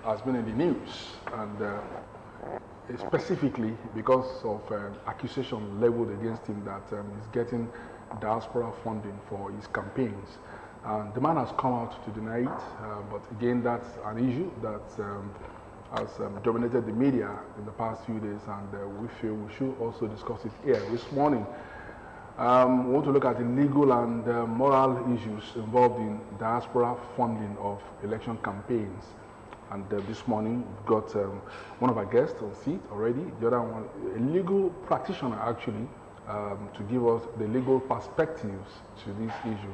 has been in the news, and specifically because of accusation leveled against him that he's getting diaspora funding for his campaigns. And the man has come out to deny it, but again, that's an issue that has dominated the media in the past few days, and we feel we should also discuss it here this morning. We want to look at the legal and moral issues involved in diaspora funding of election campaigns. And this morning, we've got one of our guests on seat already, the other one, a legal practitioner actually, to give us the legal perspectives to this issue.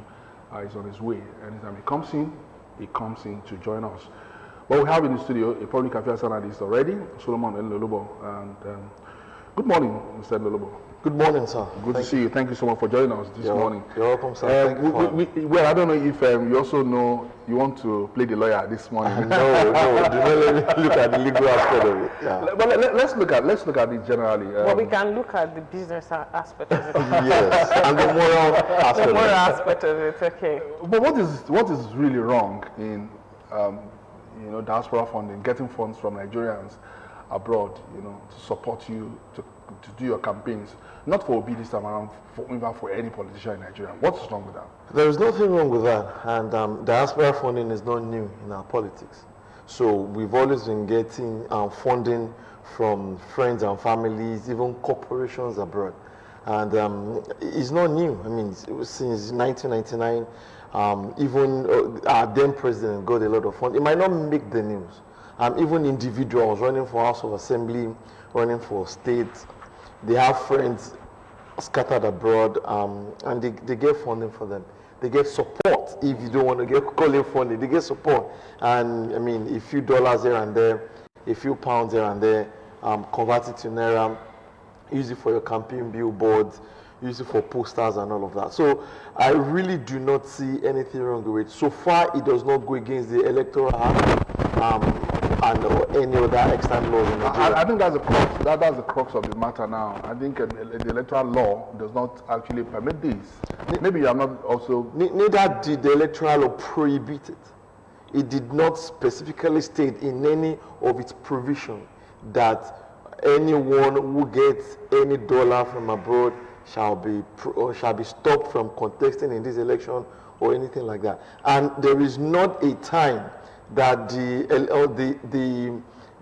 Is on his way. Anytime he comes in to join us. Well, we have in the studio a public affairs analyst already, Solomon Elolobo. And good morning, Mr. Elolobo. Good morning, sir. Good to see you. Thank you so much for joining us this morning. You're welcome, sir. Thank you well, I don't know if you also know you want to play the lawyer this morning. No, do not let me look at the legal aspect of it. Yeah. But let's look at it generally. Well, we can look at the business aspect of it. Yes, and the moral aspect. The moral aspect of it, okay. But what is really wrong in diaspora funding, getting funds from Nigerians abroad, to support you to do your campaigns, not for Obi this time around, even for any politician in Nigeria? What's wrong with that? There is nothing wrong with that, and diaspora funding is not new in our politics. So we've always been getting funding from friends and families, even corporations abroad, and it's not new. I mean, since 1999, even our then president got a lot of funding. It might not make the news. Even individuals running for House of Assembly, running for states, they have friends scattered abroad, and they get funding for them. They get support. If you don't want to call it funding, they get support. And I mean, a few dollars here and there, a few pounds here and there, convert it to Naira, use it for your campaign billboards, use it for posters and all of that. So I really do not see anything wrong with it. So far, it does not go against the Electoral Act and any other extant laws in Nigeria. I think that's the crux. That's the crux of the matter now. I think the electoral law does not actually permit this. Maybe you are not also. Neither did the electoral law prohibit it. It did not specifically state in any of its provision that anyone who gets any dollar from abroad shall be stopped from contesting in this election or anything like that. And there is not a time that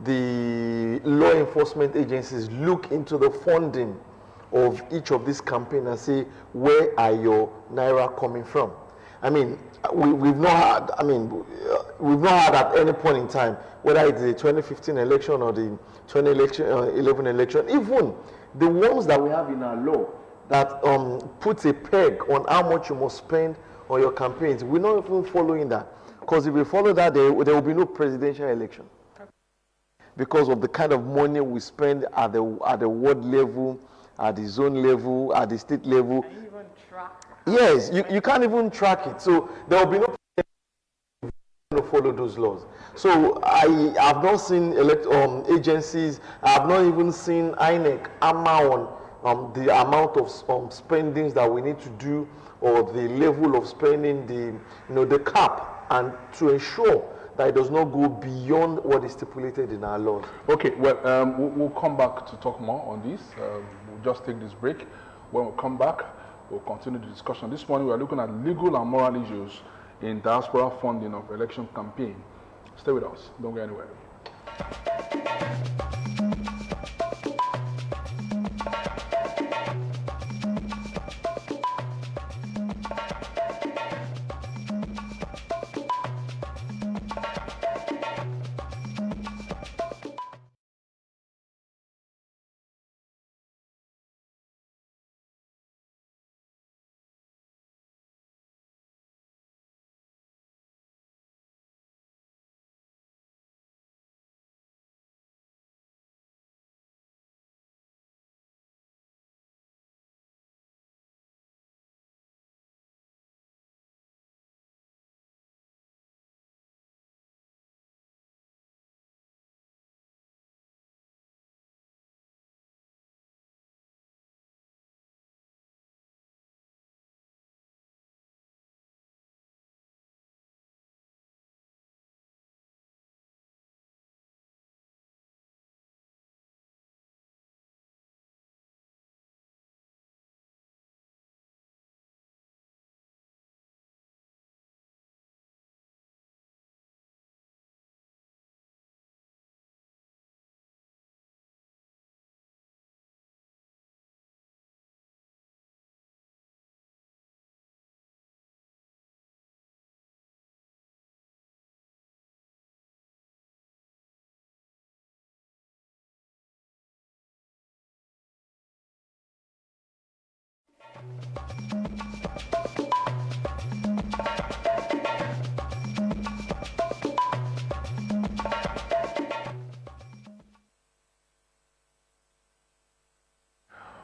the law enforcement agencies look into the funding of each of these campaigns and say, where are your Naira coming from? I mean, we've not had at any point in time, whether it's the 2015 election or the 2011 election, even the ones that we have in our law that puts a peg on how much you must spend on your campaigns, we're not even following that. Because if we follow that, there will be no presidential election. Because of the kind of money we spend at the ward level, at the zone level, at the state level. Can you even track? Yes, you can't even track it. So there will be no to follow those laws. So I have not seen agencies, I have not even seen INEC hammer on the amount of spendings that we need to do, or the level of spending, the cap, and to ensure that it does not go beyond what is stipulated in our laws. Okay, well, we'll come back to talk more on this. We'll just take this break. When we come back, we'll continue the discussion. This morning, we are looking at legal and moral issues in diaspora funding of election campaign. Stay with us. Don't go anywhere.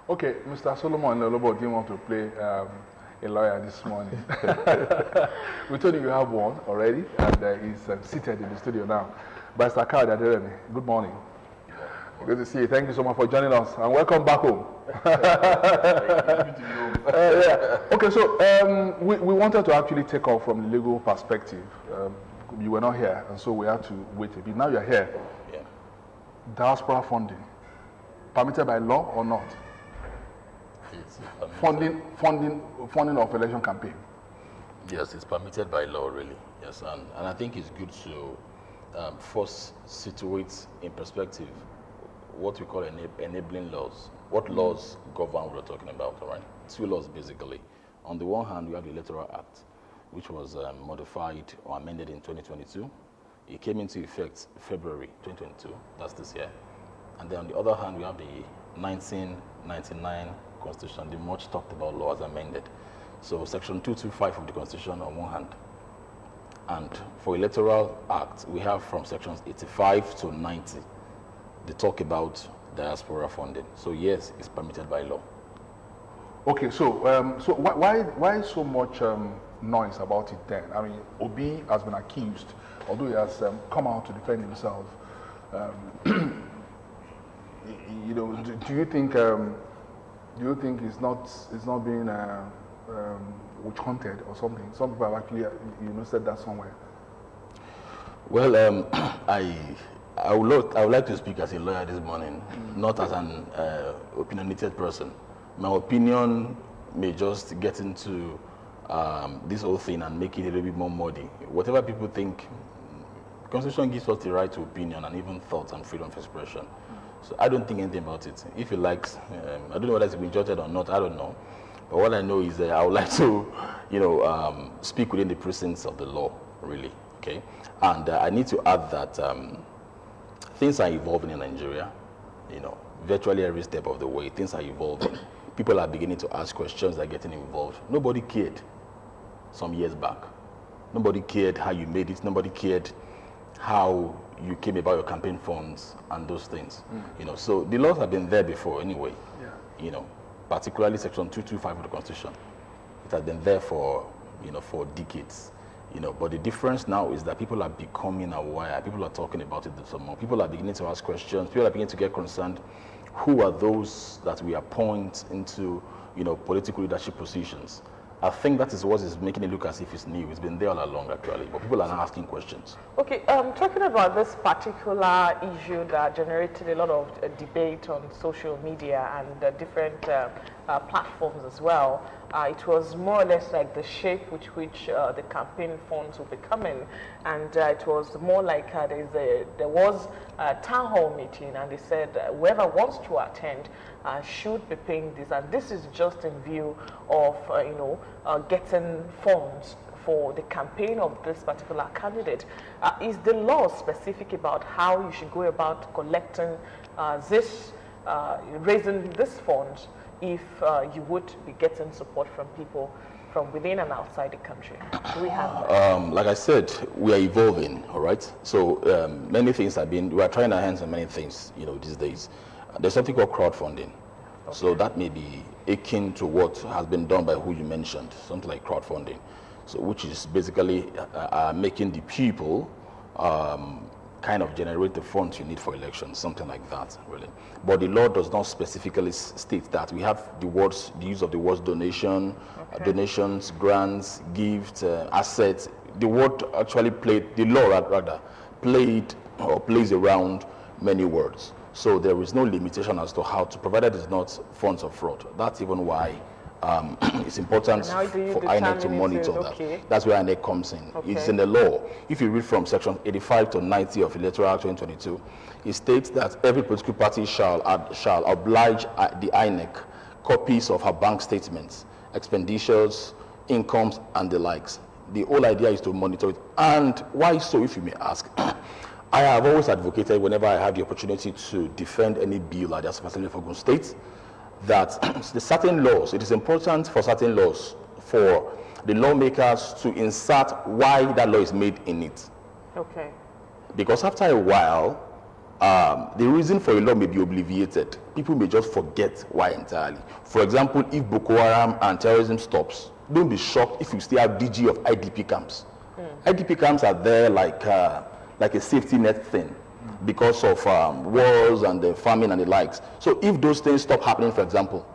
Okay, Mr. Solomon Lelobo didn't want to play a lawyer this morning. We told you have one already, and he's seated in the studio now. Mr. Kyle Aderemi, good morning. Good to see you. Thank you so much for joining us, and welcome back home. Yeah. Okay, so we wanted to actually take off from the legal perspective. You were not here, and so we had to wait a bit. Now you're here. Yeah. Diaspora funding, permitted by law or not? It's Funding of election campaign. Yes, it's permitted by law, really. Yes, and I think it's good to first situate in perspective what we call enabling laws. What laws govern what we're talking about, all right? Two laws, basically. On the one hand, we have the Electoral Act, which was modified or amended in 2022. It came into effect February 2022, that's this year. And then on the other hand, we have the 1999 Constitution, the much talked about law as amended. So Section 225 of the Constitution on one hand. And for Electoral Act, we have from Sections 85 to 90. They talk about diaspora funding. So yes, it's permitted by law. Okay, so why so much noise about it then? I mean, Obi has been accused, although he has come out to defend himself. You know, do you think it's not being witch hunted or something? Some people have actually said that somewhere. Well, I would like to speak as a lawyer this morning, not as an opinionated person. My opinion may just get into this whole thing and make it a little bit more muddy. Whatever people think, the Constitution gives us the right to opinion and even thoughts and freedom of expression. So I don't think anything about it. If he likes, I don't know whether it's been judged or not, I don't know. But what I know is that I would like to, speak within the precincts of the law, really, okay? And I need to add that things are evolving in Nigeria, virtually every step of the way, things are evolving. People are beginning to ask questions, they're getting involved. Nobody cared some years back. Nobody cared how you made it, nobody cared how you came about your campaign funds and those things. So the laws have been there before anyway. Yeah. Particularly Section 225 of the Constitution. It has been there for decades. But the difference now is that people are becoming aware. People are talking about it some more. People are beginning to ask questions. People are beginning to get concerned. Who are those that we appoint into, political leadership positions? I think that is what is making it look as if it's new. It's been there all along, actually, but people are now asking questions. Okay, talking about this particular issue that generated a lot of debate on social media and different platforms as well, it was more or less like the shape with which the campaign funds will be coming, and it was more like there was a town hall meeting, and they said whoever wants to attend should be paying this, and this is just in view of getting funds for the campaign of this particular candidate. Is the law specific about how you should go about collecting raising this fund if you would be getting support from people from within and outside the country? Do we have like I said, we are evolving, all right? So many things we are trying our hands on many things, these days. There's something called crowdfunding. Okay. So that may be akin to what has been done by who you mentioned, something like crowdfunding. So which is basically making the people kind of generate the funds you need for elections, something like that, really. But the law does not specifically state that. We have the use of the words donation, donations, grants, gifts, assets. The word actually the law rather, plays around many words. So there is no limitation as to how to, provided it's not funds of fraud. That's even why it's important for INEC to monitor that. That's where INEC comes in. Okay. It's in the law. If you read from Section 85 to 90 of Electoral Act 2022, it states that every political party shall oblige the INEC copies of her bank statements, expenditures, incomes, and the likes. The whole idea is to monitor it. And why so, if you may ask? I have always advocated, whenever I have the opportunity to defend any bill like that, especially for Ogun State, that the certain laws, it is important for certain laws for the lawmakers to insert why that law is made in it. Okay. Because after a while, the reason for a law may be obliviated. People may just forget why entirely. For example, if Boko Haram and terrorism stops, don't be shocked if you still have DG of IDP camps. IDP camps are there like a safety net thing because of wars and the famine and the likes. So if those things stop happening, for example,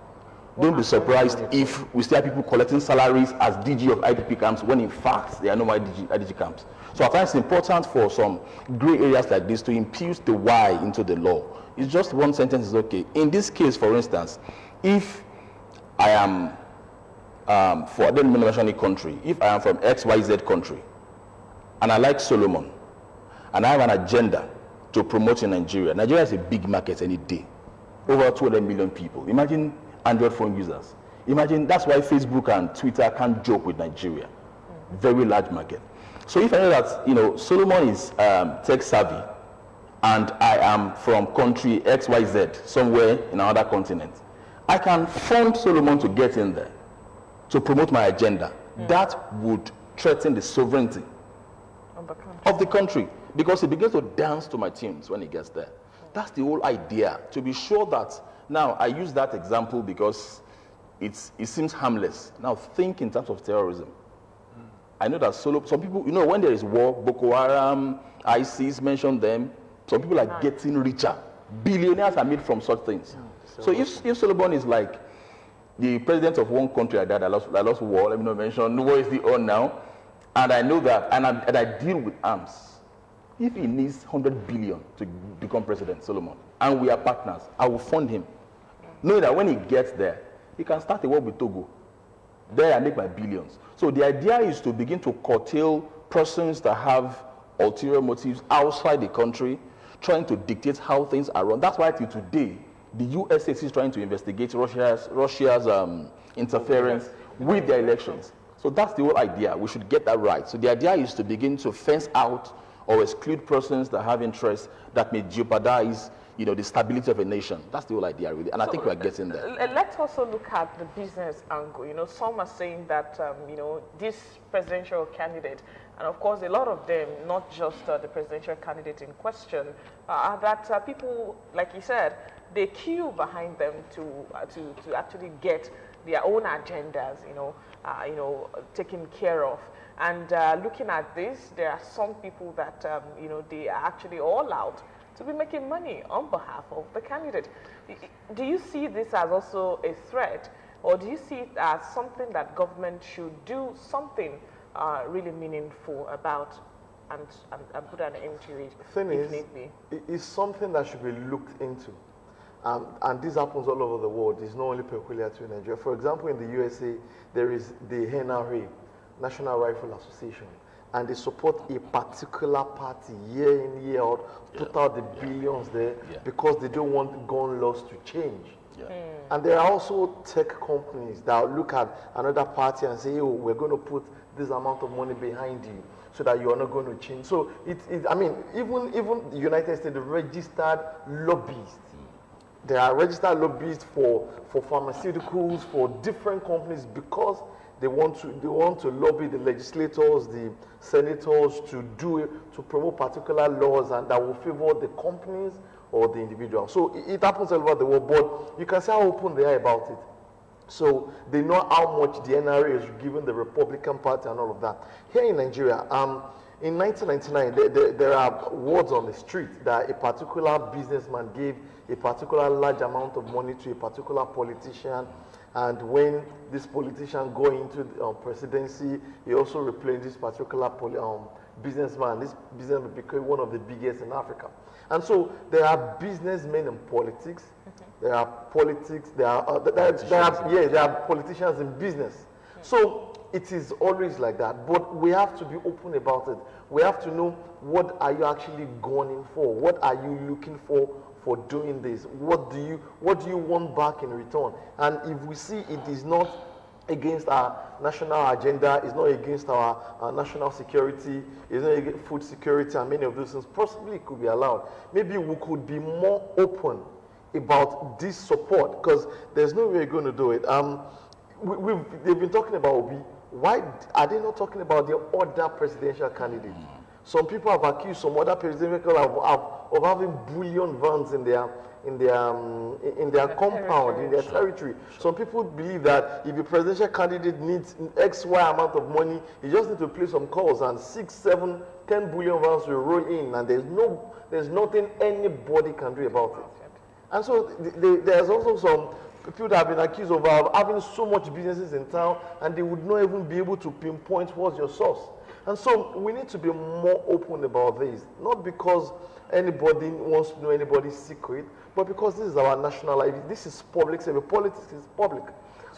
don't be surprised if we still have people collecting salaries as DG of IDP camps when in fact there are no more IDG camps. So I find it's important for some gray areas like this to impute the why into the law. It's just one sentence is okay. In this case, for instance, if I am, I don't mention any country, if I am from XYZ country, and I like Solomon, and I have an agenda to promote in Nigeria. Nigeria is a big market any day. Over 200 million people. Imagine Android phone users. Imagine, that's why Facebook and Twitter can't joke with Nigeria. Very large market. So if I know that, Solomon is tech savvy, and I am from country XYZ, somewhere in another continent, I can fund Solomon to get in there, to promote my agenda. That would threaten the sovereignty of the country, because he begins to dance to my tunes when he gets there. That's the whole idea, to be sure that, now I use that example because it seems harmless. Now think in terms of terrorism. I know that some people, when there is war, Boko Haram, ISIS, mention them, some people are getting richer. Billionaires are made from such things. So if Solomon is like the president of one country that lost war, let me not mention, war is the on now, and I know that, and I deal with arms. If he needs 100 billion to become president, Solomon, and we are partners, I will fund him. Knowing that when he gets there, he can start a war with Togo. There I make my billions. So the idea is to begin to curtail persons that have ulterior motives outside the country, trying to dictate how things are run. That's why till today, the USA is trying to investigate Russia's interference with their elections. So that's the whole idea. We should get that right. So the idea is to begin to fence out or exclude persons that have interests that may jeopardize, the stability of a nation. That's the whole idea, really. And I think we're getting there. Let's also look at the business angle. Some are saying that, this presidential candidate, and of course a lot of them, not just the presidential candidate in question, are that people, like you said, they queue behind them to actually get their own agendas, taken care of. And looking at this, there are some people that, they are actually all out to be making money on behalf of the candidate. Do you see this as also a threat, or do you see it as something that government should do something really meaningful about and put an end to it? Thing is, it's something that should be looked into. And this happens all over the world. It's not only peculiar to Nigeria. For example, in the USA, there is the NRA, National Rifle Association, and they support a particular party year in, year out, put out the billions there because they don't want gun laws to change. And there are also tech companies that look at another party and say, we're going to put this amount of money behind you so that you are not going to change. So, even the United States, the registered lobbyists, there are registered lobbyists for pharmaceuticals, for different companies, because they want to lobby the legislators, the senators to promote particular laws and that will favor the companies or the individual. So it happens all over the world, but you can see how open they are about it. So they know how much the NRA is giving the Republican Party and all of that. Here in Nigeria, in 1999, there are words on the street that a particular businessman gave a particular large amount of money to a particular politician, and when this politician go into the presidency, he also replaced this particular businessman. This businessman became one of the biggest in Africa. And so there are businessmen in politics. There are politics. There are politicians in business. So it is always like that. But we have to be open about it. We have to know, what are you actually going for? What are you looking for doing this? What do you want back in return? And if we see it is not against our national agenda, it's not against our national security, it's not against food security and many of those things, possibly it could be allowed. Maybe we could be more open about this support, because there's no way you're going to do it. They've been talking about Obi. Why are they not talking about the other presidential candidates? Some people have accused some other presidential of having bullion vans in their compound, in their territory. Some people believe that if a presidential candidate needs X, Y amount of money, he just needs to play some calls and 6, 7, 10 bullion vans will roll in, and there's nothing anybody can do about it. And so there's also some people that have been accused of having so much businesses in town, and they would not even be able to pinpoint what's your source. And so we need to be more open about this, not because anybody wants to know anybody's secret, but because this is our national life. This is public service. Politics is public.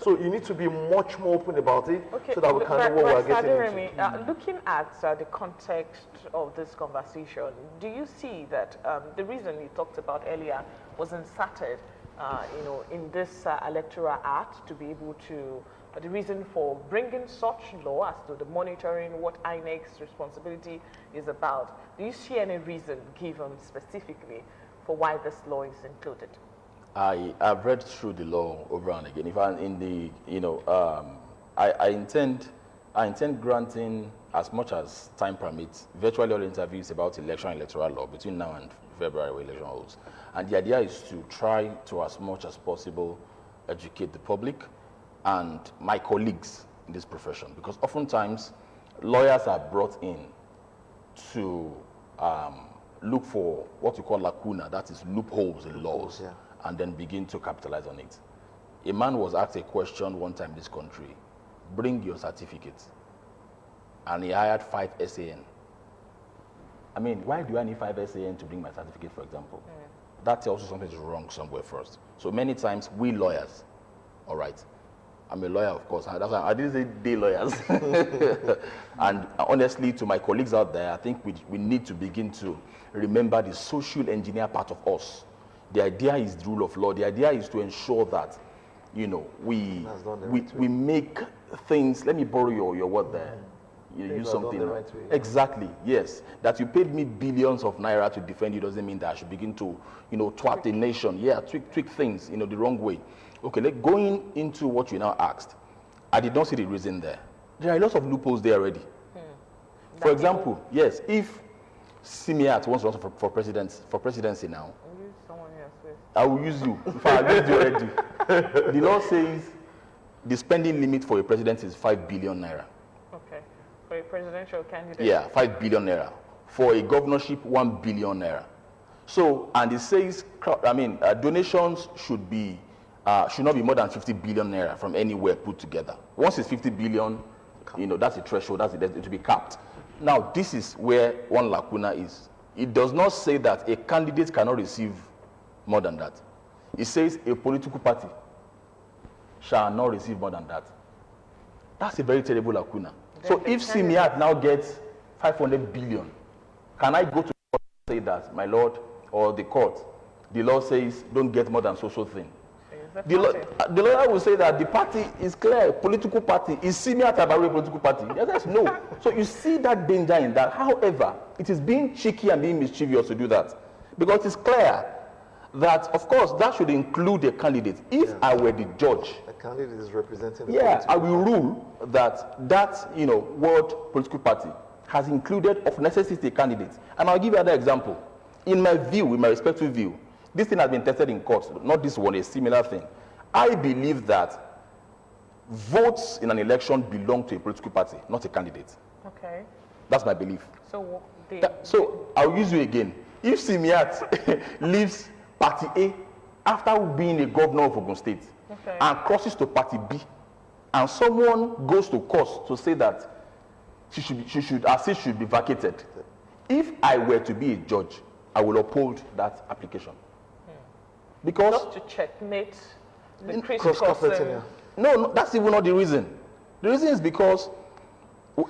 So you need to be much more open about it, so that we can know what we're getting into. Looking at the context of this conversation, do you see that the reason you talked about earlier was inserted in this electoral act to be able to, the reason for bringing such law as to the monitoring what INEC's responsibility is about? Do you see any reason given specifically for why this law is included? I've read through the law over and again. If I'm in the, I intend granting, as much as time permits, virtually all interviews about electoral law between now and February when election holds. And the idea is to try to, as much as possible, educate the public and my colleagues in this profession, because oftentimes lawyers are brought in to look for what we call lacuna, that is loopholes in laws, and then begin to capitalize on it. A man was asked a question one time in this country, bring your certificate, and he hired 5 SAN. I mean, why do I need 5 SAN to bring my certificate, for example? That tells you something is wrong somewhere first. So many times, we lawyers, all right, I'm a lawyer, of course. That's why I didn't say they lawyers. And honestly, to my colleagues out there, I think we need to begin to remember the social engineer part of us. The idea is the rule of law. The idea is to ensure that, we make things, let me borrow your word there. You use something. The right way, exactly, yes. That you paid me billions of naira to defend you doesn't mean that I should begin to, twat the nation. Yeah, tweak things, the wrong way. Okay, going into what you now asked, I did not see the reason there. There are lots of loopholes there already. For example, yes, if Simiat wants to run for presidency now, I will use you. In fact, I used you already. The law says the spending limit for a president is 5 billion naira. Okay, for a presidential candidate. Yeah, 5 billion naira. For a governorship, 1 billion naira. So, and it says, donations should not be more than 50 billion naira from anywhere put together. Once it's 50 billion, that's a threshold, it will be capped. Now, this is where one lacuna is. It does not say that a candidate cannot receive more than that. It says a political party shall not receive more than that. That's a very terrible lacuna. So if Simiat now gets 500 billion, can I go to the court and say that, my lord, or the court, the law says don't get more than social thing? The lawyer will say that the party is clear, political party. Is Simiat a political party? Yes, no. So you see that danger in that. However, it is being cheeky and being mischievous to do that. Because it's clear that, of course, that should include a candidate. If I were the judge, a candidate is representing the I will rule that word political party has included of necessity a candidate. And I'll give you another example. In my respective view, this thing has been tested in court, not this one, a similar thing. I believe that votes in an election belong to a political party, not a candidate. Okay. That's my belief. So I'll use you again. If Simiat leaves Party A after being a governor of Ogun State and crosses to Party B, and someone goes to court to say that her seat should be vacated, if I were to be a judge, I will uphold that application. Because just to checkmate the cross-person. No, that's even not the reason. The reason is because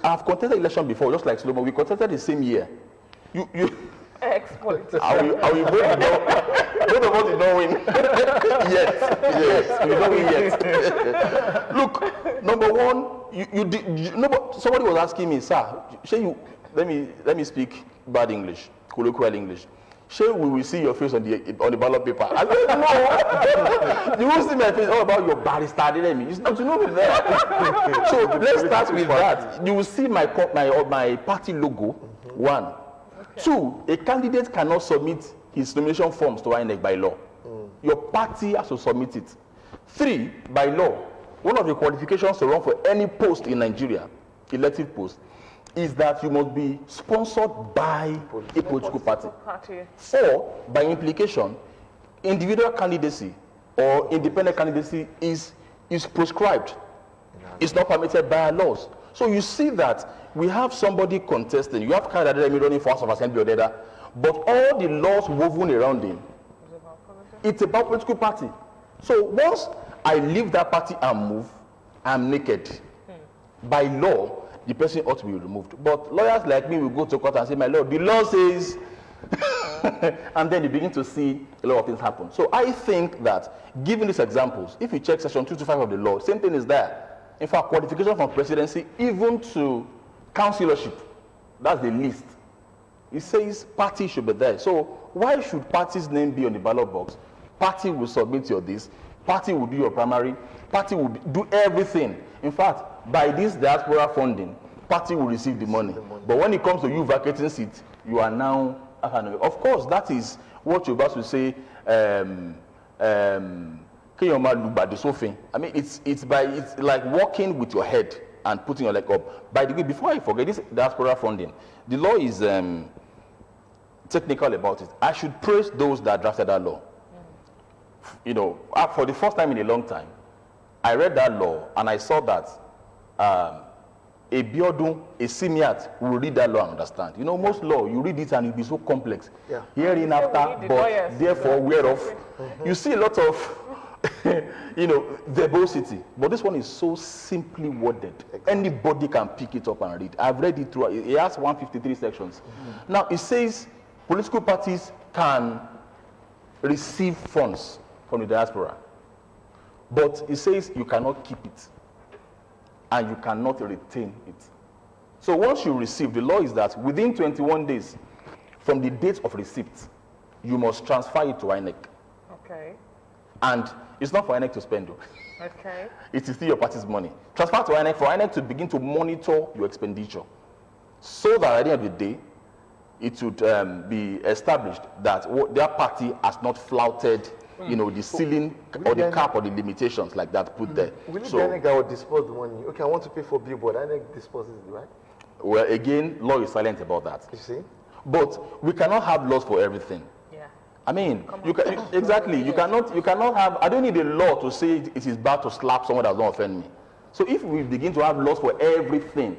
I've contested election before, just like Solomon. We contested the same year. Ex-politician. I will break it down. Both of us did not win yet. Yes, we did not win yet. Look, number one, somebody was asking me, sir, let me speak bad English, colloquial English. Sure, we will see your face on the ballot paper. I said, no. You won't see my face all about your barrister. It's not to know with that. So let's start with that. You will see my party logo, one. Okay. Two, a candidate cannot submit his nomination forms to INEC by law. Your party has to submit it. Three, by law, one of the qualifications to run for any post in Nigeria, elective post, is that you must be sponsored by a political party. Four, by implication, individual candidacy or independent candidacy is prescribed. It's not permitted by our laws. So you see that we have somebody contesting. You have Kayode running for House of Assembly or the other, but all the laws woven around him, it's about political party. So once I leave that party and move, I'm naked. By law, the person ought to be removed. But lawyers like me will go to court and say, my lord, the law says, and then you begin to see a lot of things happen. So I think that, given these examples, if you check section 225 of the law, same thing is there. In fact, qualification from presidency, even to councillorship, that's the least. It says party should be there. So why should party's name be on the ballot box? Party will submit your this, party will do your primary, party will do everything. In fact, by this diaspora funding, party will receive the money. But when it comes to you vacating seats, you are now, of course, that is what you're about to say, I mean, it's like walking with your head and putting your leg up. By the way, before I forget, this diaspora funding, the law is technical about it. I should praise those that drafted that law. You know, for the first time in a long time, I read that law and I saw that a Biodun, a Simiat will read that law and understand. You know, most law, you read it and it'll be so complex. Yeah. Herein after, but therefore whereof. You see a lot of, you know, verbosity. But this one is so simply worded. Exactly. Anybody can pick it up and read. I've read it through. It has 153 sections. Now, it says political parties can receive funds from the diaspora. But it says you cannot keep it. And you cannot retain it. So once you receive, the law is that within 21 days from the date of receipt, you must transfer it to INEC. Okay. And it's not for INEC to spend. Okay. It is still your party's money. Transfer to INEC for INEC to begin to monitor your expenditure. So that at the end of the day, it would be established that their party has not flouted, you know, the ceiling or the cap or the limitations like that put there. Will so, the INEC disperse the money? Okay, I want to pay for billboard. INEC disperses it, right? Well, again, law is silent about that. You see? But we cannot have laws for everything. Yeah. I mean, you can, exactly. You cannot have. I don't need a law to say it is bad to slap someone that doesn't offend me. So if we begin to have laws for everything,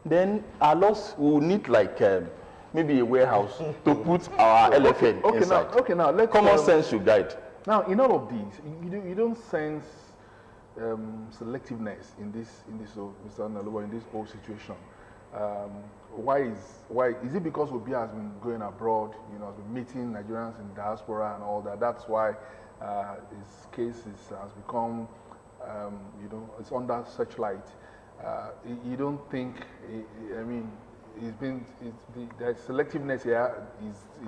then our laws will need like maybe a warehouse to put our elephant inside. Now let's common sense should guide. Now, in all of these, you don't sense selectiveness in this, Mr. Naluwa, in this whole situation. Why is it because Obi has been going abroad, you know, has been meeting Nigerians in diaspora and all that? That's why his case has become, you know, it's under searchlight. You don't think? I mean, the selectiveness here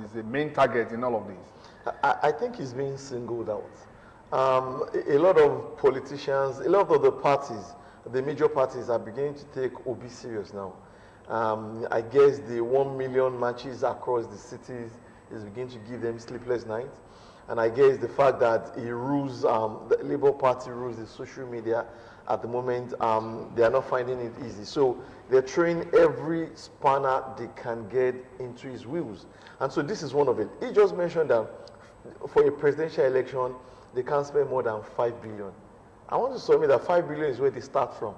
is the main target in all of this. I think he's being singled out. A lot of politicians, a lot of the parties, the major parties are beginning to take Obi serious now. I guess the 1 million matches across the cities is beginning to give them sleepless nights. And I guess the fact that he rules, the Labour Party rules the social media at the moment, they are not finding it easy. So they're throwing every spanner they can get into his wheels. And so this is one of it. He just mentioned that for a presidential election, they can't spend more than 5 billion. I want to submit that 5 billion is where they start from,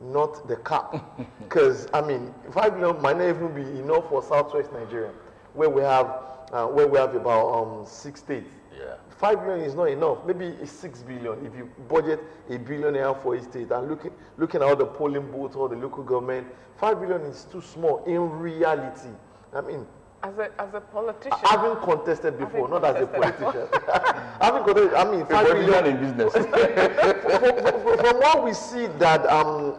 not the cap. Because, I mean, 5 billion might not even be enough for Southwest Nigeria, where we have about 6 states. Yeah. 5 billion is not enough. Maybe it's 6 billion if you budget $1 billion for each state. And looking at all the polling booths, all the local government, 5 billion is too small in reality. I mean, as a politician, having contested before, not as a politician. Having contested, I mean, 5 billion in business. From what we see that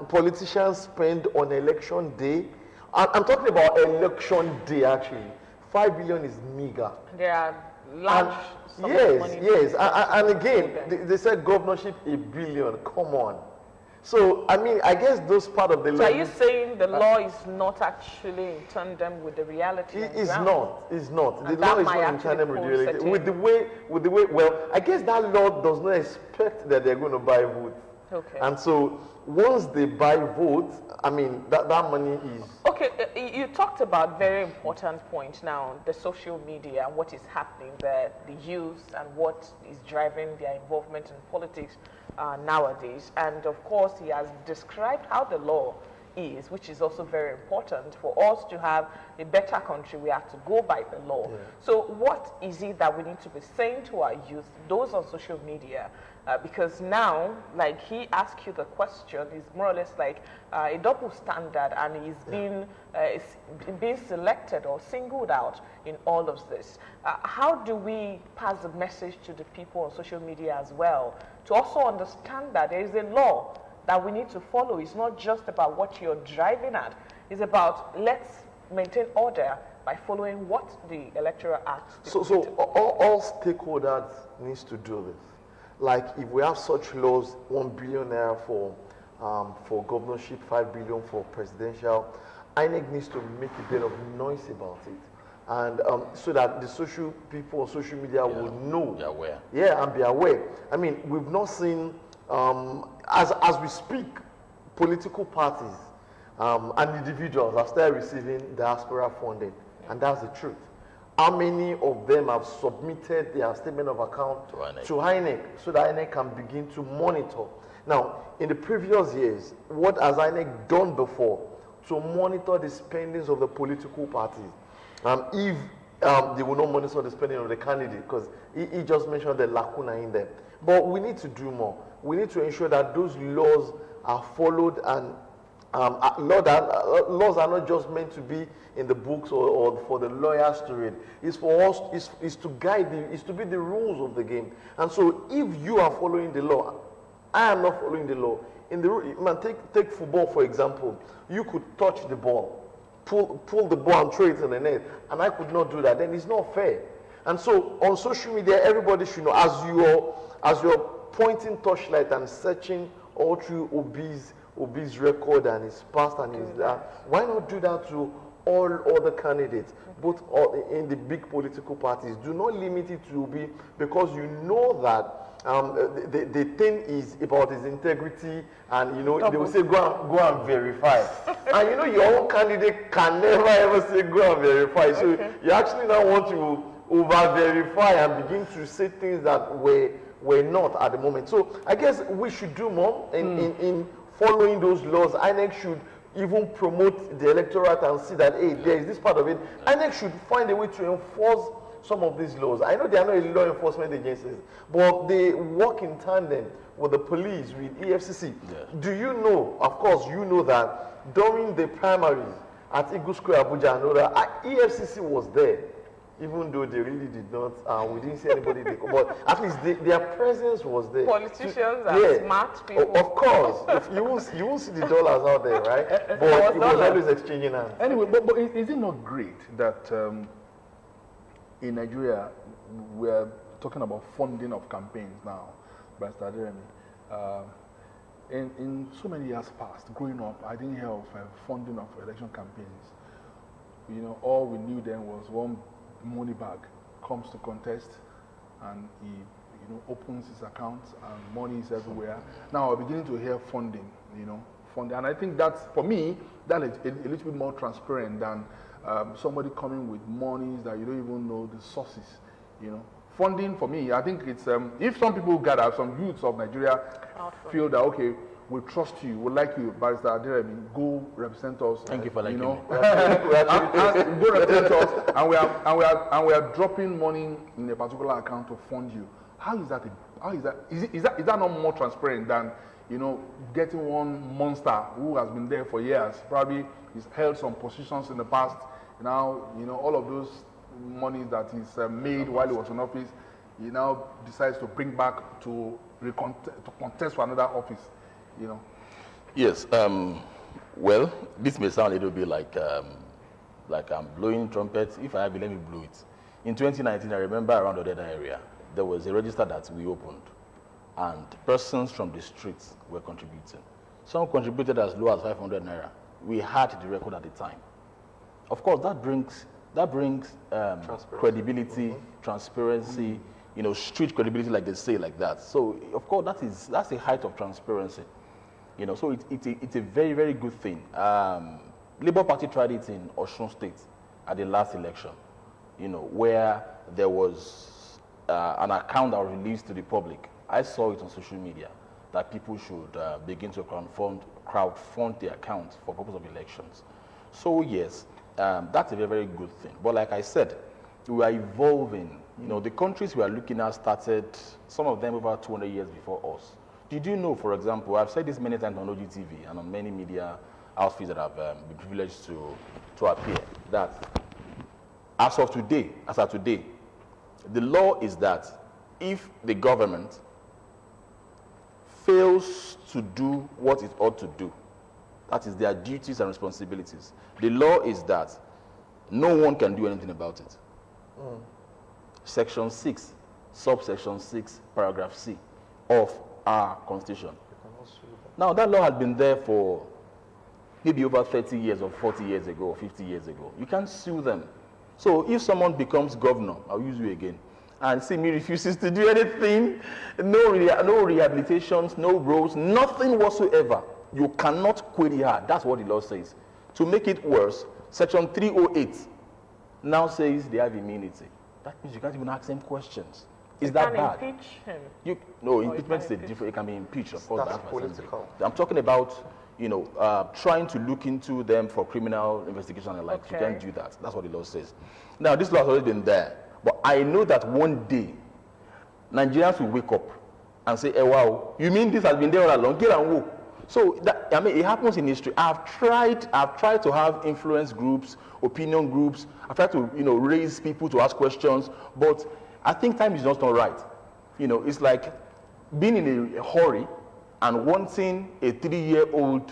politicians spend on election day, I'm talking about election day actually. 5 billion is meager. There are large sums of Yes, money yes. being And again, spent. they said governorship $1 billion. Come on. So, I mean, I guess those part of the So law. are you saying the law is not actually in tandem with the reality? It's not. It's not. The And law that is might not in actually tandem with pose reality. certain- With the way, well, I guess that law does not expect that they're going to buy votes. Okay. And so, once they buy votes, I mean, that money is. Okay, you talked about very important point now, the social media and what is happening there, the youth and what is driving their involvement in politics nowadays. And of course, he has described how the law is, which is also very important. For us to have a better country, we have to go by the law. Yeah. So what is it that we need to be saying to our youth, those on social media? Because now, like he asked you the question, it's more or less like a double standard, and he's being selected or singled out in all of this. How do we pass the message to the people on social media as well, to also understand that there is a law that we need to follow? It's not just about what you're driving at. It's about let's maintain order by following what the Electoral Act So stipulated. all stakeholders needs to do this. Like if we have such laws, 1 billion naira for governorship, 5 billion for presidential, INEC needs to make a bit of noise about it, and so that the social people on social media will know. Be aware. Yeah, and be aware. I mean, we've not seen, as we speak, political parties and individuals are still receiving diaspora funding, and that's the truth. How many of them have submitted their statement of account to INEC so that INEC can begin to monitor? Now, in the previous years, what has INEC done before to monitor the spendings of the political parties? If they will not monitor the spending of the candidate, because he just mentioned the lacuna in there. But we need to do more. We need to ensure that those laws are followed, and laws are not just meant to be in the books or for the lawyers to read. It's for us, it's to guide you, it's to be the rules of the game. And so if you are following the law, I am not following the law. Take football, for example. You could touch the ball, pull the ball and throw it in the net, and I could not do that. Then it's not fair. And so on social media, everybody should know, as you're pointing torchlight and searching all through Obi's record and his past and his why not do that to all other candidates, both in the big political parties? Do not limit it to Obi, because you know that the thing is about his integrity, and you know they will say go and verify, and you know your own candidate can never ever say go and verify. So you actually now want to over verify and begin to say things that were not at the moment. So I guess we should do more in following those laws. INEC should even promote the electorate and see that, hey, there is this part of it. INEC should find a way to enforce some of these laws. I know they are not a law enforcement agencies, but they work in tandem with the police, with EFCC. Yeah. Do you know, of course, you know that during the primaries at Eagle Square, Abuja, and all that, EFCC was there, even though they really did not, we didn't see anybody there, but at least their presence was there. Politicians are smart people. Of course. If you won't see the dollars out there, right? But it was always exchanging hands. Anyway, but is it not great that in Nigeria we are talking about funding of campaigns now, Mr. Aderemi? In so many years past, growing up, I didn't hear of funding of election campaigns. You know, all we knew then was one money bag comes to contest, and he opens his account and money is everywhere. Now we're beginning to hear funding, funding, and I think that's, for me, that is a little bit more transparent than somebody coming with monies that you don't even know the sources. Funding, for me, I think it's if some people gather, some youths of Nigeria feel that, okay, we trust you, we like you, Barrister Aderemi, go represent us. Thank you for liking me. Go represent us, and we are dropping money in a particular account to fund you. How is that? Is that not more transparent than getting one monster who has been there for years, probably he's held some positions in the past. Now all of those money that is made while he was in office, he now decides to bring back to contest for another office. Yes. Well, this may sound a little bit like like I'm blowing trumpets. If I have it, let me blow it. In 2019, I remember around the Odeda area, there was a register that we opened, and persons from the streets were contributing. Some contributed as low as 500 naira. We had the record at the time. Of course, that brings credibility, transparency, you know, street credibility, like they say, like that. So, of course, that's the height of transparency. You know, so it's a very, very good thing. Labour Party tried it in Osun State at the last election, you know, where there was an account that was released to the public. I saw it on social media that people should begin to crowdfund the account for purpose of elections. So yes, that's a very, very good thing. But like I said, we are evolving. You know, the countries we are looking at started, some of them over 200 years before us. Did you know, for example, I've said this many times on OGTV and on many media outfits that I've been privileged to appear, that as of today, the law is that if the government fails to do what it ought to do, that is their duties and responsibilities, the law is that no one can do anything about it. Section 6, subsection 6, paragraph C of our Constitution. Now, that law had been there for maybe over 30 years or 40 years ago or 50 years ago. You can't sue them. So if someone becomes governor, I'll use you again, and me refuses to do anything, no rehabilitations, no roads, nothing whatsoever, you cannot query her. That's what the law says. To make it worse, Section 308 now says they have immunity. That means you can't even ask them questions. Is that bad? Impeach him. No, impeachment is different. It can be impeached, of course. That's political. I'm talking about, you know, trying to look into them for criminal investigation and like. You can't do that. That's what the law says. Now, this law has always been there, but I know that one day Nigerians will wake up and say, "Hey, wow, you mean this has been there all along? Get and walk." So that, I mean, it happens in history. I've tried to have influence groups, opinion groups. I've tried to, you know, raise people to ask questions, but I think time is just not right. You know, it's like being in a hurry and wanting a 3-year-old,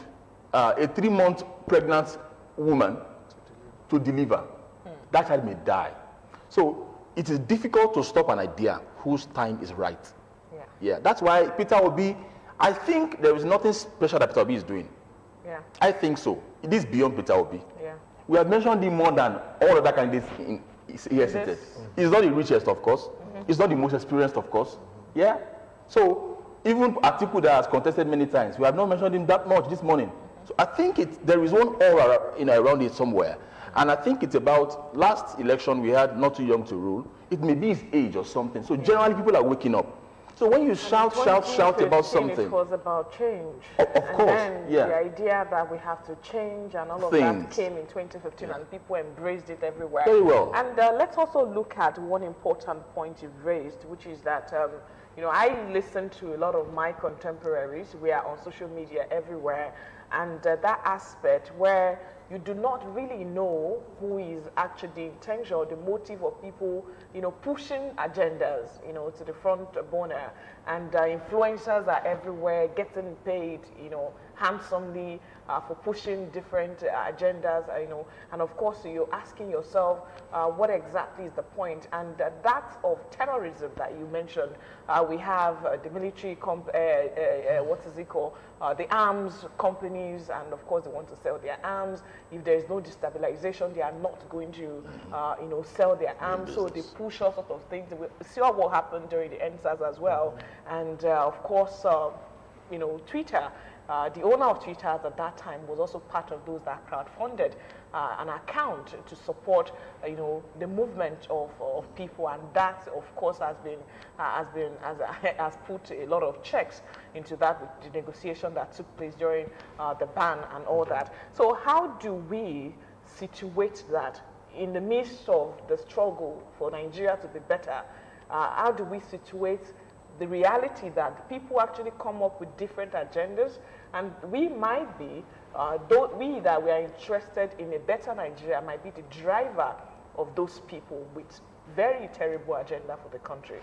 a 3-month pregnant woman to deliver. That child may die. So it is difficult to stop an idea whose time is right. Yeah, that's why Peter Obi, I think there is nothing special that Peter Obi is doing. Yeah. I think so. It is beyond Peter Obi. Yeah. We have mentioned him more than all other candidates here seated. He's not the richest, of course. He's not the most experienced, of course. Yeah. So even Atiku that has contested many times, we have not mentioned him that much this morning. So I think there is one aura, you know, around it somewhere. And I think it's about last election we had not too young to rule. It may be his age or something. So generally people are waking up. So when you shout about something, it was about change. Of course, and then the idea that we have to change and all of that came in 2015, and people embraced it everywhere. Very well. And let's also look at one important point you've raised, which is that you know, I listen to a lot of my contemporaries. We are on social media everywhere, and that aspect where you do not really know who is actually the intention or the motive of people, you know, pushing agendas, you know, to the front burner. And influencers are everywhere getting paid, you know, handsomely for pushing different agendas, you know. And of course, you're asking yourself, what exactly is the point? And that of terrorism that you mentioned, we have the military, what is it called? The arms companies, and of course they want to sell their arms. If there is no destabilization, they are not going to, you know, sell their arms. So they push all sorts of things. We saw what happened during the NSAS as well. And of course, you know, Twitter. The owner of Twitter at that time was also part of those that crowdfunded an account to support, you know, the movement of people, and that, of course, has put a lot of checks into that with the negotiation that took place during the ban and all that. So, how do we situate that in the midst of the struggle for Nigeria to be better? How do we situate the reality that people actually come up with different agendas, and we might be, we are interested in a better Nigeria might be the driver of those people with very terrible agenda for the country?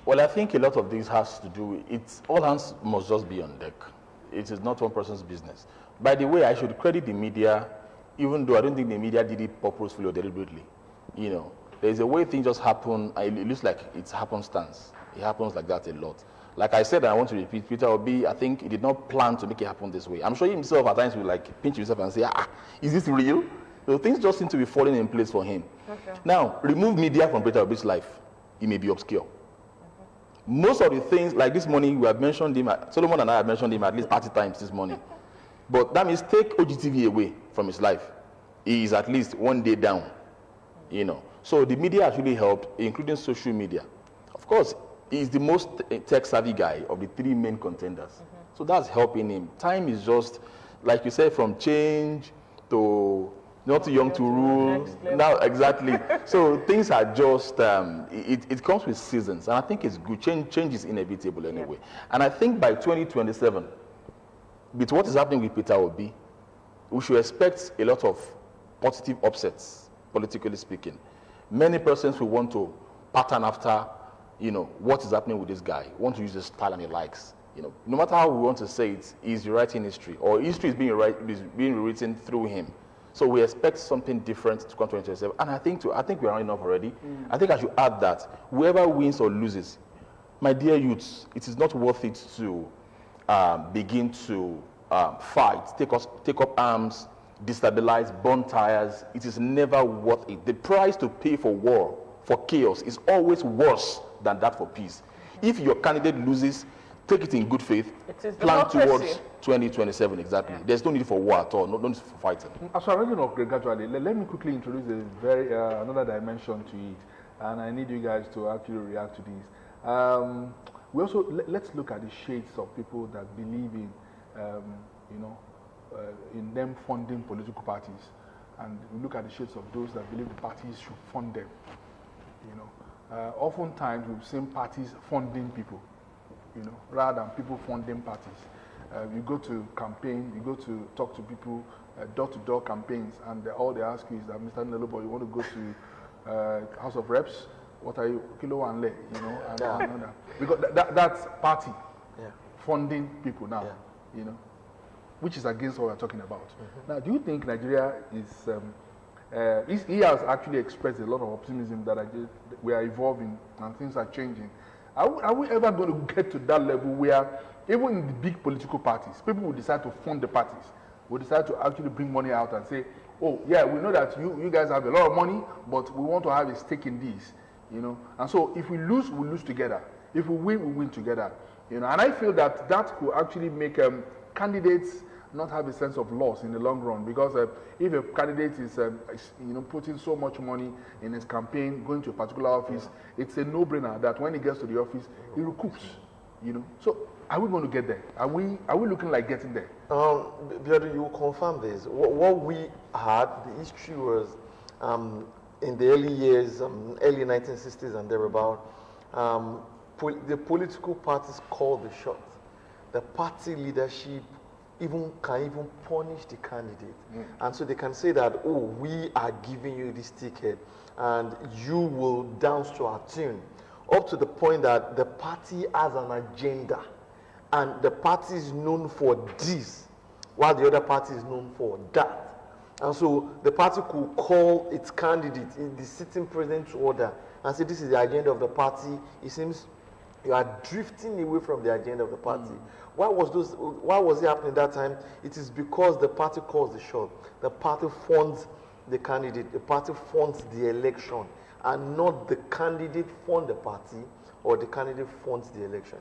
Well, I think a lot of this has to do, all hands must just be on deck. It is not one person's business. By the way, I should credit the media even though I don't think the media did it purposefully or deliberately. You know, there's a way things just happen, and it looks like it's happenstance. It happens like that a lot. Like I said, I want to repeat, Peter Obi, I think he did not plan to make it happen this way. I'm sure he himself at times will like pinch himself and say, is this real? So things just seem to be falling in place for him. Okay. Now, remove media from Peter Obi's life. It may be obscure. Most of the things, like this morning, we have mentioned him, Solomon and I have mentioned him at least 30 times this morning. But that means take OGTV away from his life. He is at least one day down, you know. So the media actually helped, including social media. Of course, he's the most tech-savvy guy of the three main contenders. So that's helping him. Time is just, like you said, from change to not too young to rule. Now, exactly. So things are just, it comes with seasons. And I think it's good. Change is inevitable anyway. Yeah. And I think by 2027, with what is happening with Peter Obi, we should expect a lot of positive upsets, politically speaking. Many persons will want to pattern after, you know, what is happening with this guy, want to use his style and he likes. You know, no matter how we want to say it, he's rewriting history, or history is being rewritten through him. So we expect something different to come 2027. And I think we're running off already. I think I should add that whoever wins or loses, my dear youths, it is not worth it to begin to fight, take up arms, destabilize, burn tires. It is never worth it. The price to pay for war, for chaos, is always worse than that for peace. If your candidate loses, take it in good faith, plan towards 2027, exactly. Yeah. There's no need for war at all, no need for fighting. As we're running off gradually, let me quickly introduce another dimension to it, and I need you guys to actually react to this. We also, let's look at the shades of people that believe in, in them funding political parties, and we look at the shades of those that believe the parties should fund them. You know, oftentimes we've seen parties funding people, you know, rather than people funding parties. You go to campaign, you go to talk to people, door-to-door campaigns, and all they ask you is that, Mr. Nelobo, you want to go to House of Reps? What are you, Kilo and Le, you know, and that. Because that's party funding people now, you know, which is against what we're talking about. Now, do you think Nigeria is, he has actually expressed a lot of optimism that we are evolving and things are changing. Are we ever going to get to that level where even in the big political parties, people will decide to fund the parties, will decide to actually bring money out and say, oh, yeah, we know that you guys have a lot of money, but we want to have a stake in this, you know. And so if we lose together. If we win together, you know. And I feel that could actually make candidates not have a sense of loss in the long run, because if a candidate is putting so much money in his campaign, going to a particular office, it's a no-brainer that when he gets to the office, he recoups, you know. So are we going to get there? Are we looking like getting there? Biodu, you will confirm this. What we had, the history was in the early years, early 1960s and thereabout, the political parties called the shots. The party leadership can even punish the candidate. And so they can say that, oh, we are giving you this ticket and you will dance to our tune, up to the point that the party has an agenda and the party is known for this while the other party is known for that. And so the party could call its candidate in the sitting president to order and say, this is the agenda of the party. It seems you are drifting away from the agenda of the party. Why was it happening that time? It is because the party calls the shot. The party funds the candidate. The party funds the election, and not the candidate fund the party or the candidate funds the election.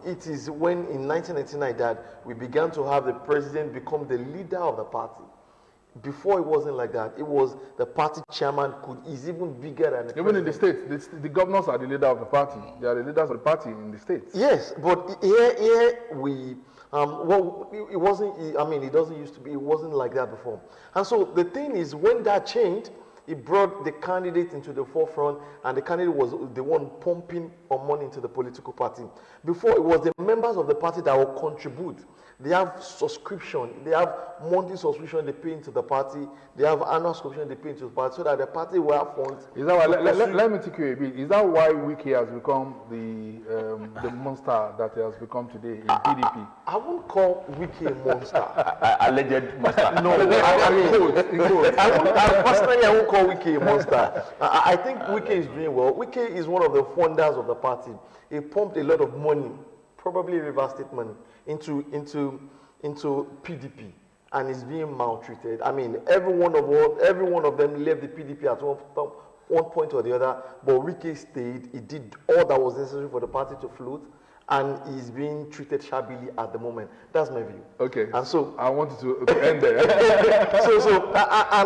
It is when in 1999 that we began to have the president become the leader of the party. Before it wasn't like that. It was the party chairman is even bigger than the even president. in the states, the governors are the leader of the party. They are the leaders of the party in the states. Yes, but here we it wasn't. I mean, it doesn't used to be. It wasn't like that before. And so the thing is, when that changed, He brought the candidate into the forefront, and the candidate was the one pumping money into the political party. Before, it was the members of the party that will contribute. They have subscription, they have monthly subscription they pay into the party, they have annual subscription they pay into the party, so that the party will have funds. Is that why, let me take you a bit. Is that why Wiki has become the monster that he has become today in PDP? I won't call Wiki a monster. Alleged monster. No, personally, I won't call Wiki a monster. I think Wiki is doing well. Wiki is one of the founders of the party. He pumped a lot of money, probably River State money, into PDP, and is being maltreated. I mean, every one of them left the PDP at one point or the other, but Wiki stayed. He did all that was necessary for the party to float, and he's being treated shabbily at the moment. That's my view. Okay. And so I wanted to end there. And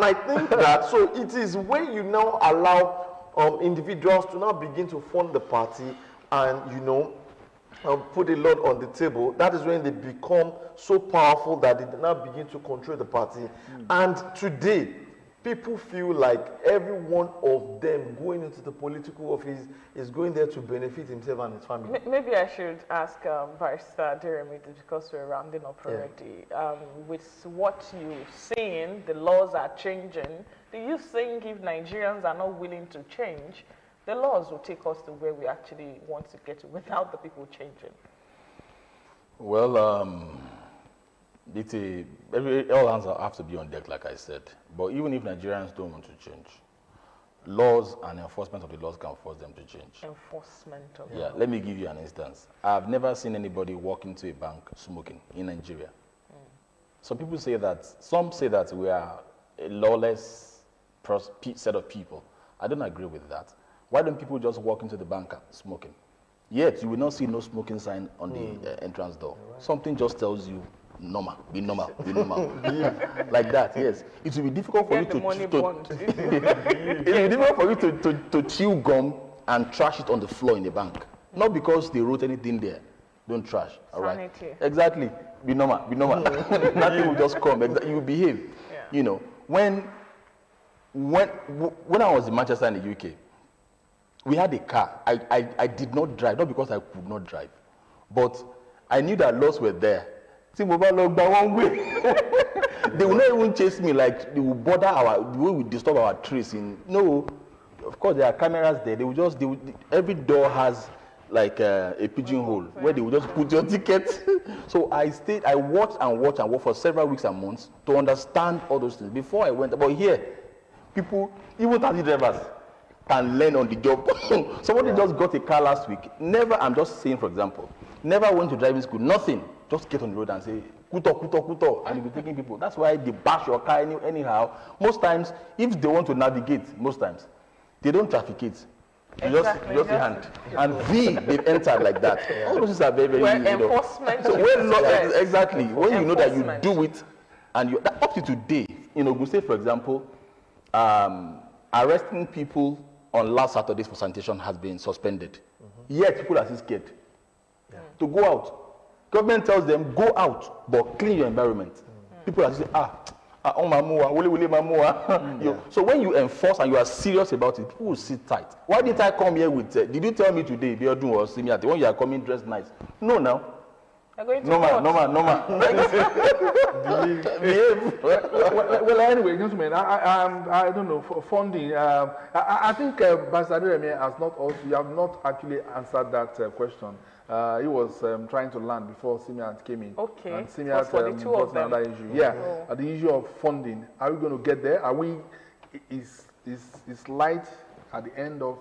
I think that, so it is when you now allow individuals to now begin to fund the party and, put a lot on the table, that is when they become so powerful that they now begin to control the party. And today, people feel like every one of them going into the political office is going there to benefit himself and his family. Maybe I should ask Barrister Jeremy, because we're rounding up already. With what you've seen, the laws are changing. Do you think if Nigerians are not willing to change, the laws will take us to where we actually want to get to without the people changing? Well, all hands have to be on deck, like I said. But even if Nigerians don't want to change, laws and enforcement of the laws can force them to change. Enforcement of the law. Let me give you an instance. I've never seen anybody walk into a bank smoking in Nigeria. Some say that we are a lawless set of people. I don't agree with that. Why don't people just walk into the bank smoking? Yet, you will not see no smoking sign on the entrance door. Right. Something just tells you, normal, be normal, be normal. Like that, yes. It will be difficult for you to chew gum and trash it on the floor in the bank. Not because they wrote anything there. Don't trash, all right? Exactly. Be normal, be normal. Nothing will just come. You will behave. Yeah. When I was in Manchester in the UK, we had a car. I did not drive, not because I could not drive, but I knew that laws were there. See, mobile by one way. They will not even chase me, like they will bother the way we disturb our trees. No, of course there are cameras there. Every door has like a pigeonhole where they will just put your ticket. So I watched for several weeks and months to understand all those things before I went. But here, people, even taxi drivers, can learn on the job. Somebody just got a car last week. I'm just saying, for example, never went to driving school, nothing. Just get on the road and say, kuto, kuto, kuto, and you'll be taking people. That's why they bash your car anyhow. Most times, if they want to navigate, they don't trafficate. You just your hand. And they've entered like that. Yeah. All those things are very, very enforcement. So exactly. When you know that you do it, and up to today, say, for example, arresting people on last Saturdays for sanitation has been suspended. Yet people are still scared to go out. Government tells them, go out, but clean your environment. People are saying, So when you enforce and you are serious about it, people will sit tight. Why didn't I come here with, did you tell me today, Biodun or Simiati, when you are coming dressed nice? No, now. No man. Well, anyway, gentlemen, I don't know, for funding, I think Barrister Jeremy you have not actually answered that question. He was trying to land before Simiat came in. Okay. And Simiat brought another issue. The issue of funding. Are we going to get there? Is light at the end of,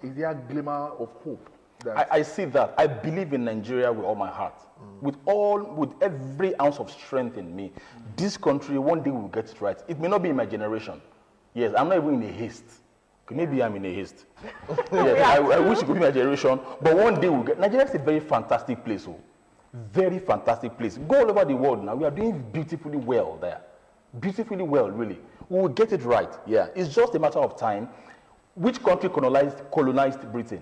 is there a glimmer of hope? I see that. I believe in Nigeria with all my heart. With every ounce of strength in me. This country, one day will get it right. It may not be in my generation. Yes, I'm not even in a haste. Maybe I'm in a haste. Yes, I wish it could be my generation, but one day we'll get. Nigeria is a very fantastic place. Very fantastic place. Go all over the world now. We are doing beautifully well there. Beautifully well, really. We will get it right. Yeah. It's just a matter of time. Which country colonized Britain?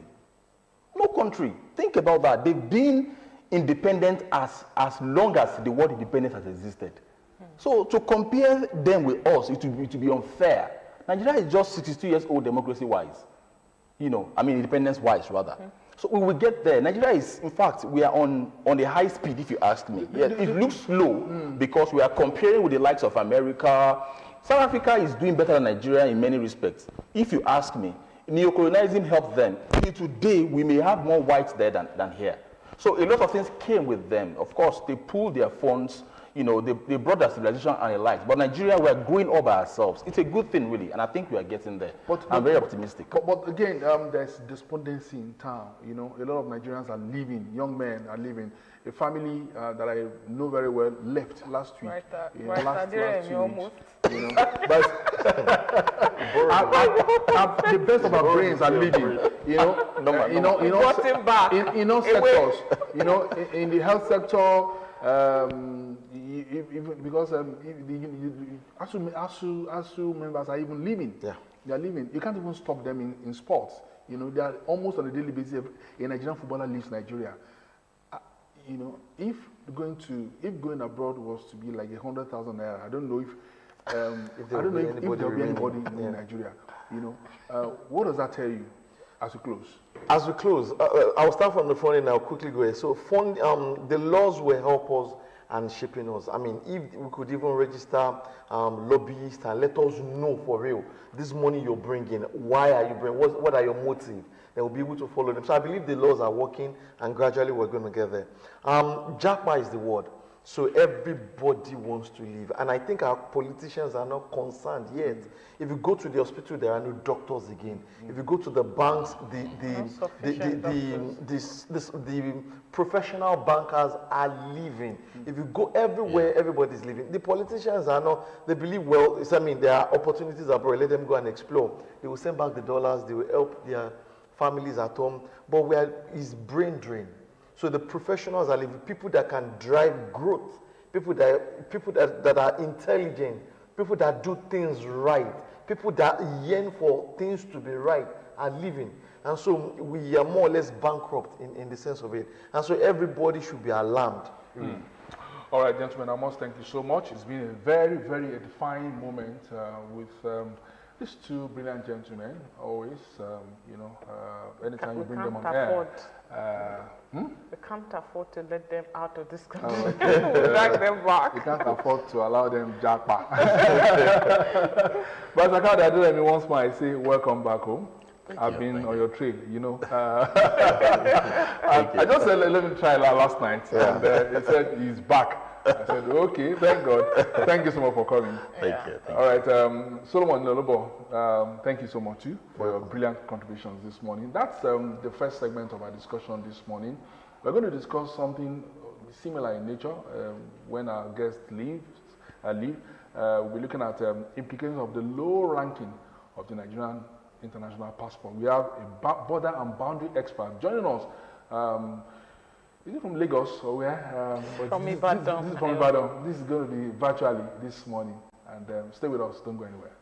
No country. Think about that. They've been independent as long as the word independence has existed. So to compare them with us, it would be unfair. Nigeria is just 62 years old democracy-wise. You know, I mean independence-wise rather. So we will get there. Nigeria is, in fact, we are on the high speed, if you ask me. Yeah, it looks slow because we are comparing with the likes of America. South Africa is doing better than Nigeria in many respects. If you ask me, neo-colonialism helped them. Today, we may have more whites there than here. So a lot of things came with them. Of course, they pulled their funds. You know, they brought their civilization and the likes. But Nigeria, we are growing all by ourselves. It's a good thing, really, and I think we are getting there. I'm very optimistic. But again, there's despondency in town. You know, a lot of Nigerians are leaving. Young men are leaving. A family that I know very well left last week. Last 2 weeks. You know, but the best of our brains are leaving. You know, back. In all sectors. You know, in the health sector. Because ASU members are even leaving. Yeah. They are leaving. You can't even stop them in sports. You know, they are almost on a daily basis. A Nigerian footballer leaves Nigeria. You know, if going abroad was to be like 100,000 naira, I don't know if there will be anybody in Nigeria. You know, what does that tell you as we close? As we close, I'll start from the front and I'll quickly go ahead. So, the laws will help us and shaping us. I mean, if we could even register lobbyists and let us know for real, this money you're bringing, why are you bringing, what are your motives? They will be able to follow them. So I believe the laws are working and gradually we're going to get there. Japa is the word. So everybody wants to live. And I think our politicians are not concerned yet. If you go to the hospital, there are no doctors again. If you go to the banks, the professional bankers are leaving. If you go everywhere, everybody's leaving. The politicians are not, they believe, well, I mean, there are opportunities abroad, let them go and explore. They will send back the dollars, they will help their families at home. But it's brain drain. So the professionals are leaving, people that can drive growth, people that are intelligent, people that do things right, people that yearn for things to be right are leaving. And so we are more or less bankrupt in the sense of it. And so everybody should be alarmed. All right, gentlemen, I must thank you so much. It's been a very, very edifying moment with these two brilliant gentlemen. Always, you know, anytime you bring them on air. We can't afford to let them out of this country. We'll drag them back. We can't afford to allow them japa. But as I do them once more, I say, welcome back home. I've been on your trail, you know. I just said, let him try last night, and he said he's back. I said, okay, thank God. Thank you so much for coming. Thank you. All right, Solomon Nolobo, thank you so much too for your brilliant contributions this morning. That's the first segment of our discussion this morning. We're going to discuss something similar in nature when our guests leave. We'll be looking at implications of the low ranking of the Nigerian international passport. We have a border and boundary expert joining us. Is it from Lagos or where? From Ibadan. This is from Ibadan. This is going to be virtually this morning. And stay with us. Don't go anywhere.